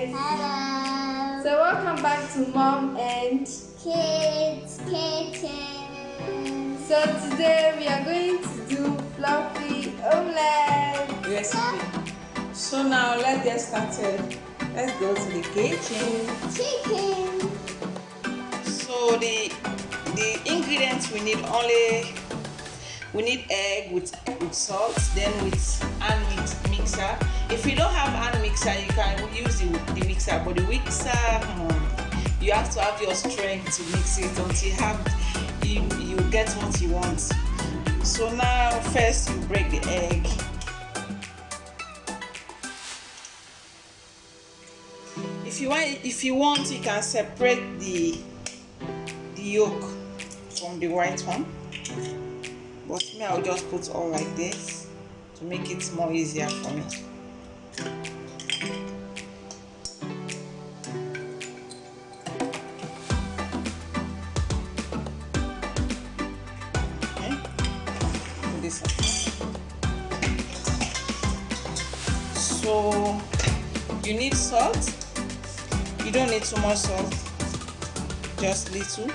guys. Hello. So welcome back to Mom and Kids Kitchen. So today we are going to do fluffy omelette recipe. So now let's get started. Let's go to the kitchen. Chicken. So the ingredients we need egg with salt, then with hand mixer. If you don't have hand mixer, you can use the mixer, but the mixer you have to have your strength to mix it until you get what you want. So now first you break the egg. If you want, you can separate the yolk from the white one. But me, I'll just put all like this to make it more easier for me. Okay, put this up. So you need salt. You don't need too much salt, just little.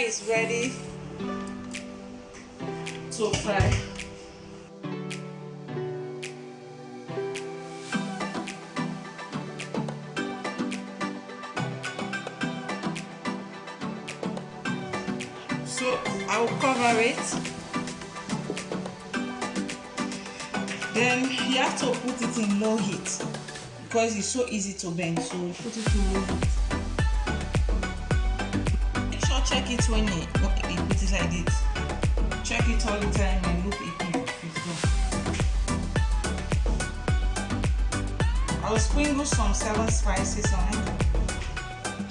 Is ready to fry. So I'll cover it. Then you have to put it in low heat because it's so easy to bend. So put it in low heat. Check it when you put it like this. Check it all the time and look if it's done. I'll sprinkle some 7 spices on it.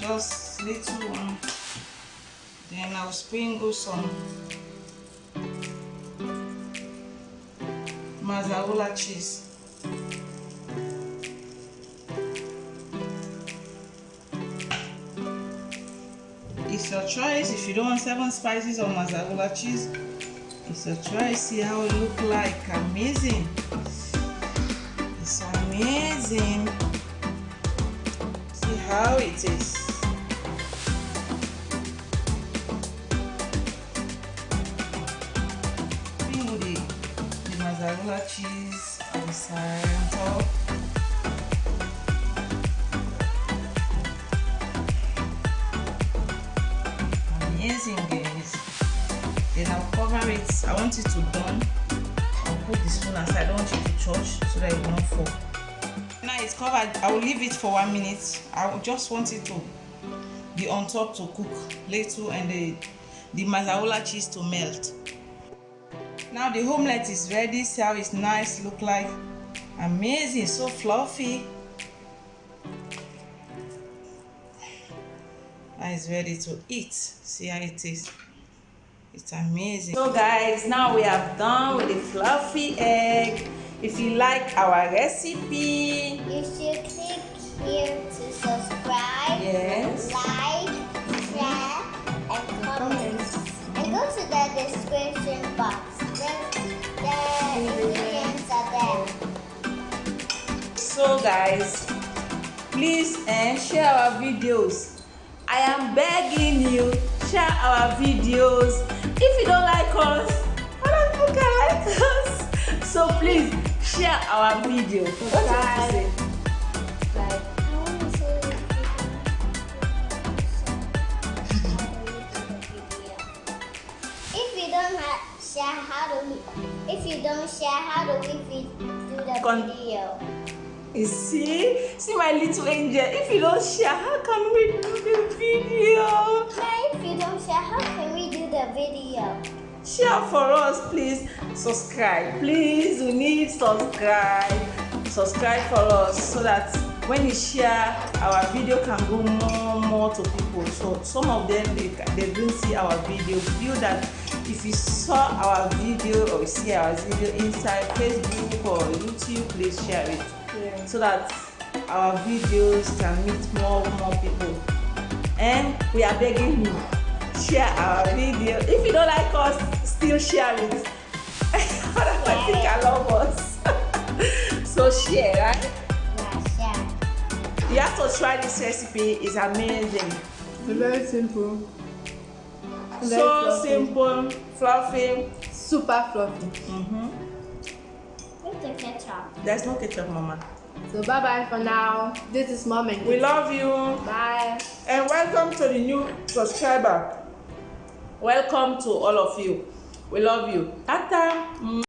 Just little one. Then I'll sprinkle some mozzarella cheese. It's your choice. If you don't want 7 spices or mozzarella cheese, it's your choice. See how it look like. Amazing. It's amazing. See how it is. Sprinkle the mozzarella cheese on the side on top. Amazing, guys. Then I'll cover it. I want it to done. I'll put the spoon aside. I don't want it to touch so that it will not fall. Now it's covered. I will leave it for 1 minute. I will just want it to be on top to cook little and the mozzarella cheese to melt. Now the omelette is ready. See how it's nice, look like. Amazing, so fluffy. Now it's ready to eat. See how it is. It's amazing. So guys, now we have done with the fluffy egg. If you like our recipe, You should click here to subscribe, yes, like, share, and comment. And go to the description box. The ingredients are there. So guys, please share our videos. I am begging you, share our videos. If you don't like us, other people can like us. So please share our video. What do you want to say? Like, I want to say if you don't share, how do we? If you don't share, how do we do the video? You see my little angel. If you don't share, how can we do the video? Now, if you don't share, how can we do the video? Share for us, please. Subscribe, please. We need subscribe. Subscribe for us so that when you share, our video can go more to people. So some of them they didn't see our video. Feel that if you saw our video or see our video inside Facebook or YouTube, please share it. Yeah. So that our videos can meet more people. And we are begging you, share our video. If you don't like us, still share it. I think I love us. So share, right? Yeah, share. You have to try this recipe. It's amazing. It's very simple. So simple, fluffy, super fluffy. Where's the ketchup? There's no ketchup, Mama. So bye bye for now. This is Mom and We love you. Bye. And welcome to the new subscriber. Welcome to all of you. We love you. Tata.